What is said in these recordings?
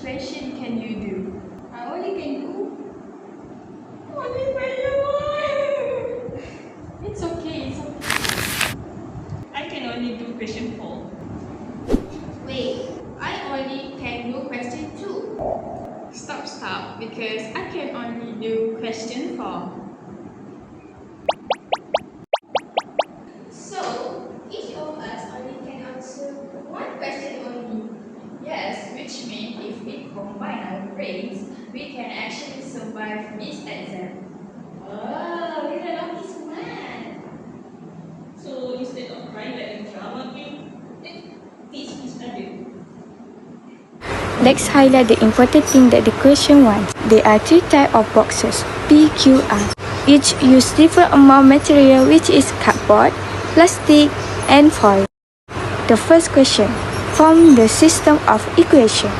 question can you do? I only can do Only question one. It's okay, it's okay. I can only do question 4. Wait, I only can do question 2. Stop, because I can only do question 4. So, each of us only can answer one question only. Yes, which means if we combine our brains, we can actually survive this exam. Oh, we're lucky smart. So instead of crying like a drama queen, teach each other. Let's highlight the important thing that the question wants. There are three types of boxes, P, Q, R. Each use different amount of material which is cardboard, plastic, and foil. The first question, form the system of equation.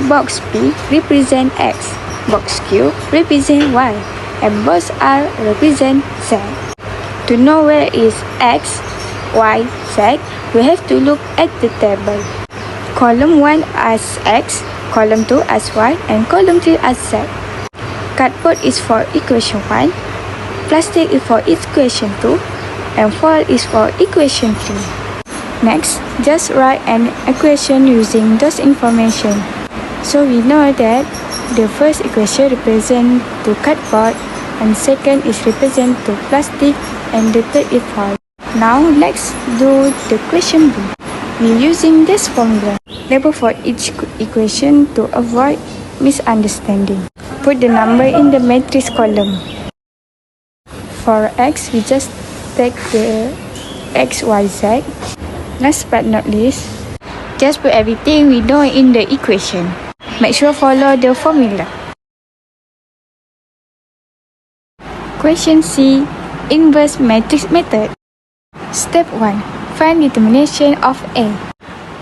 Box P represent X, box Q represent Y, and box R represent Z. To know where is X, Y, Z, we have to look at the table. Column 1 as X, column 2 as Y, and column 3 as Z. Cardboard is for equation 1, plastic is for equation 2, and foil is for equation 3. Next, just write an equation using those information. So we know that the first equation represents to cardboard, and second is represent to plastic, and the third is foil. Now let's do the question B. We're using this formula. Label for each equation to avoid misunderstanding. Put the number in the matrix column. For X, we just take the X, Y, Z. Last but not least, just put everything we know in the equation. Make sure follow the formula. Question C, inverse matrix method. Step 1. Find determination of A.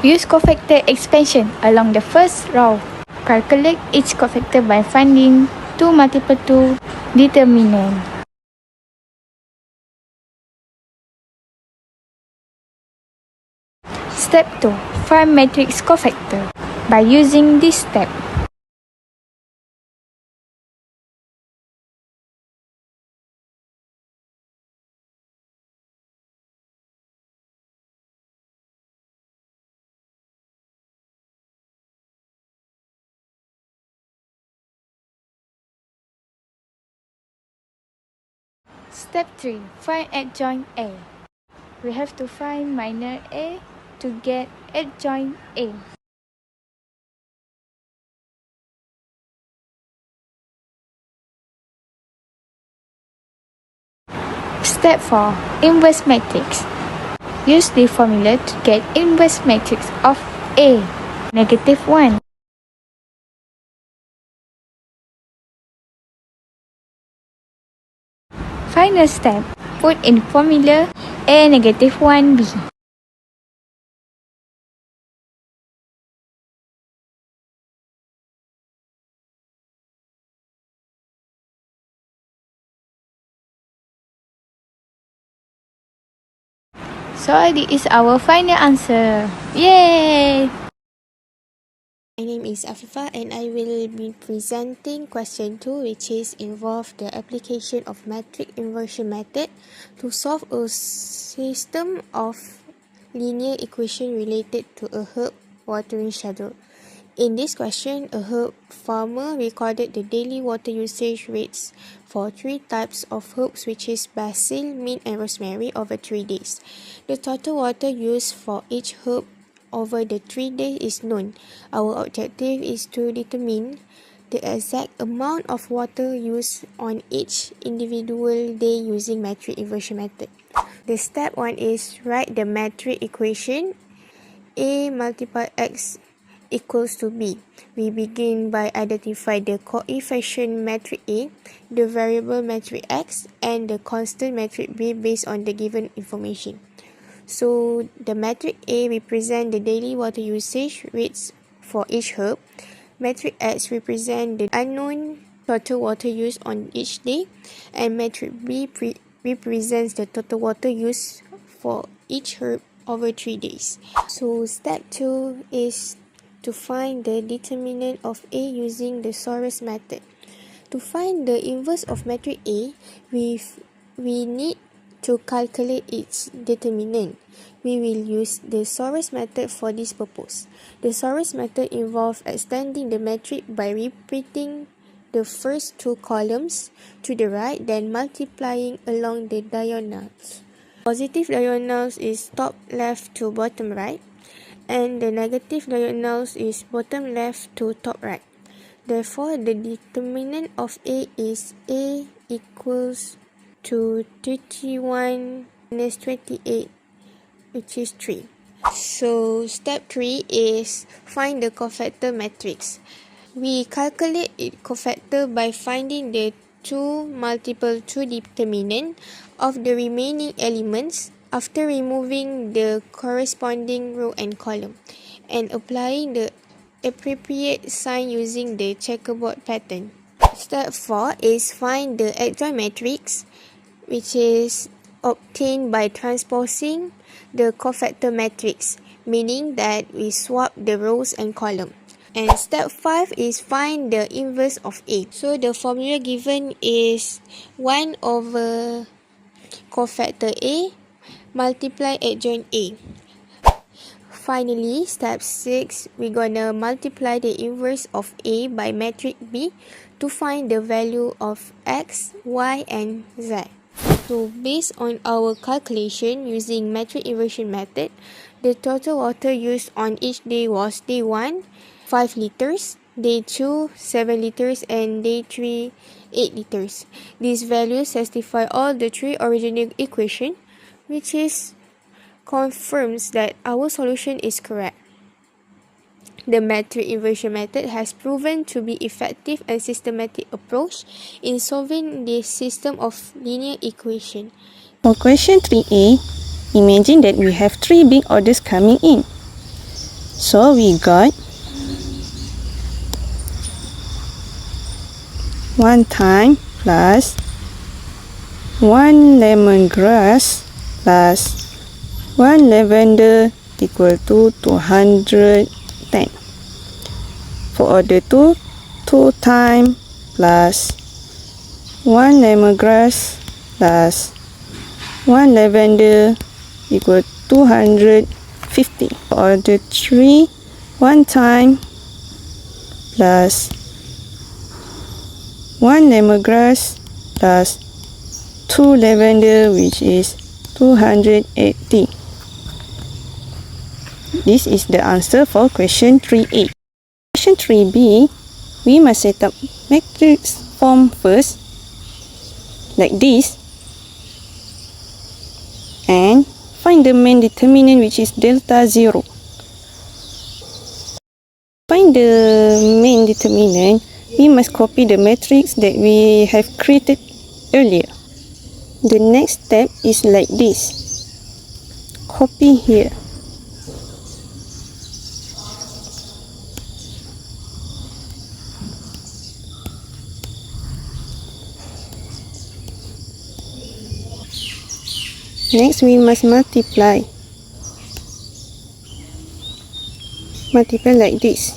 Use cofactor expansion along the first row. Calculate each cofactor by finding 2 multiple 2 determinant. Step 2. Find matrix cofactor by using this step. Step 3. Find adjoint A. We have to find minor A to get adjoint A. Step 4. Inverse matrix. Use the formula to get inverse matrix of A, -1. Final step. Put in formula A -1B. So this is our final answer. Yay! My name is Afifa and I will be presenting question 2, which is involve the application of matrix inversion method to solve a system of linear equation related to a herb watering schedule. In this question, a herb farmer recorded the daily water usage rates for 3 types of herbs, which is basil, mint, and rosemary, over 3 days. The total water used for each herb over the 3 days is known. Our objective is to determine the exact amount of water used on each individual day using matrix inversion method. The step 1 is write the matrix equation A multiplied X equals to B. We begin by identify the coefficient matrix A, the variable matrix X, and the constant matrix B based on the given information. So the matrix A represent the daily water usage rates for each herb. Matrix X represent the unknown total water used on each day, and matrix B represents the total water used for each herb over 3 days. So step 2 is to find the determinant of A using the Sorus method. To find the inverse of matrix A, we need to calculate its determinant. We will use the Sorus method for this purpose. The Sorus method involves extending the matrix by repeating the first 2 columns to the right, then multiplying along the diagonals. Positive diagonals is top left to bottom right, and the negative diagonals is bottom left to top right. Therefore, the determinant of A is A equals to 31 minus 28, which is 3. So, step 3 is find the cofactor matrix. We calculate its cofactor by finding the 2 multiple 2 determinant of the remaining elements after removing the corresponding row and column and applying the appropriate sign using the checkerboard pattern. Step 4 is find the adjoint matrix, which is obtained by transposing the cofactor matrix, meaning that we swap the rows and column. And step 5 is find the inverse of A. So the formula given is 1 over cofactor A multiply adjoint A. Finally, step 6, we're gonna multiply the inverse of A by matrix B to find the value of X, Y, and Z. So based on our calculation using matrix inversion method, the total water used on each day was day 1, 5 liters, day 2, 7 liters, and day 3, 8 liters. These values satisfy all the 3 original equations, which confirms that our solution is correct. The matrix inversion method has proven to be effective and systematic approach in solving this system of linear equation. For question 3a, imagine that we have 3 big orders coming in. So we got 1 thyme plus 1 lemongrass plus 1 lavender equal to 210. For order 2, 2 thyme plus 1 lemongrass plus 1 lavender equal 250. For order 3, 1 thyme plus 1 lemongrass plus 2 lavender, which is 280. This is the answer for question 3a. Question 3b, we must set up matrix form first, like this, and find the main determinant, which is delta 0. Find the main determinant, we must copy the matrix that we have created earlier. The next step is like this. Copy here. Next, we must multiply. Multiply like this.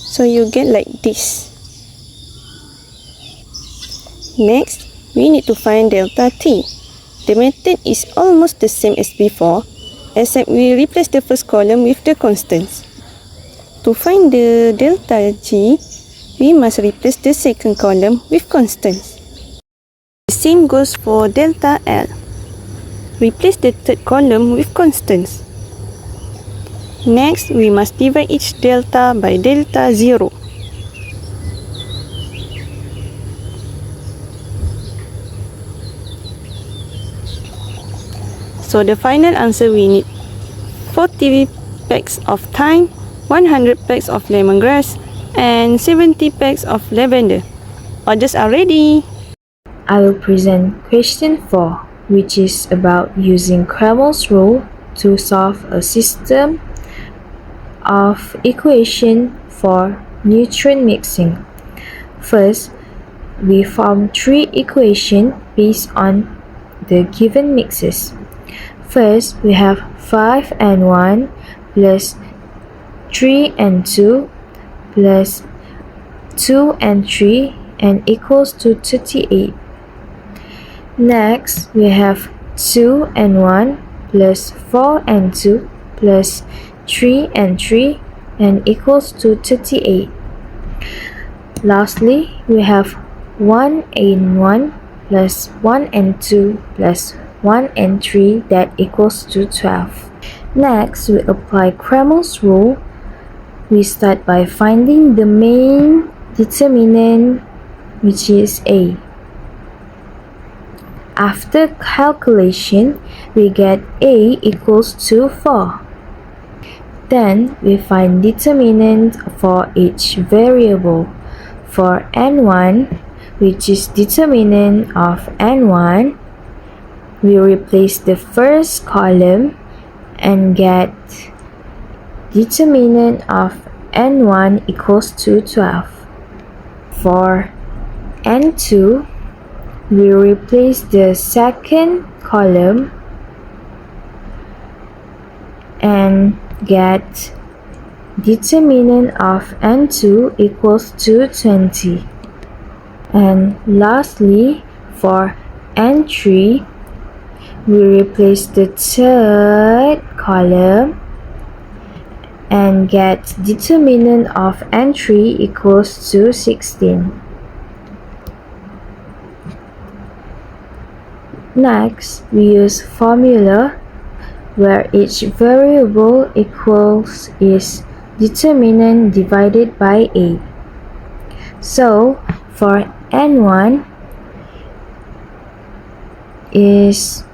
So you get like this. Next, we need to find delta t. The method is almost the same as before, except we replace the first column with the constants. To find the delta g, we must replace the second column with constants. The same goes for delta L. Replace the third column with constants. Next, we must divide each delta by delta 0. So the final answer, we need 40 packs of thyme, 100 packs of lemongrass, and 70 packs of lavender. Orders are ready. I will present question 4, which is about using Cramel's rule to solve a system of equation for nutrient mixing. First, we form three equations based on the given mixes. First, we have 5 and 1 plus 3 and 2 plus 2 and 3 and equals to 38. Next, we have 2 and 1 plus 4 and 2 plus 3 and 3 and equals to 38. Lastly, we have 1 and 1 plus 1 and 2 plus 1 and 3 that equals to 12. Next, we apply Cramer's rule. We start by finding the main determinant, which is A. After calculation, we get A equals to 4. Then we find determinant for each variable. For n1, which is determinant of n1, we replace the first column and get determinant of n1 equals to 12. For n2, we replace the second column and get determinant of n2 equals to 20. And lastly, for n3, we replace the third column and get determinant of n3 equals to 16. Next, we use formula where each variable equals is determinant divided by A. So, for n1 is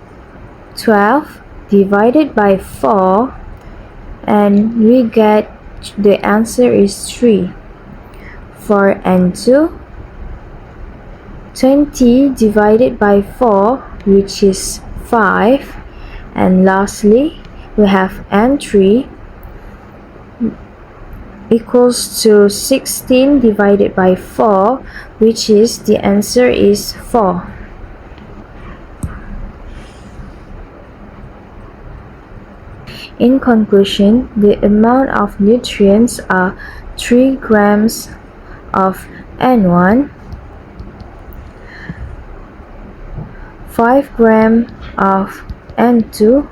12 divided by 4 and we get the answer is 3. For n2, 20 divided by 4, which is 5. And lastly, we have n3 equals to 16 divided by 4, which is the answer is 4. In conclusion, the amount of nutrients are 3 grams of n1, 5 grams of n2,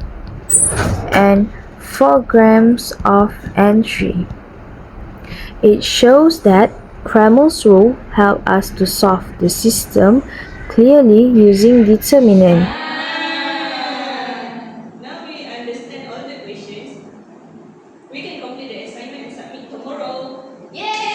and 4 grams of n3. It shows that Cramer's rule helps us to solve the system clearly using determinant. Now we understand all the questions. We can complete the assignment and submit tomorrow. Yay!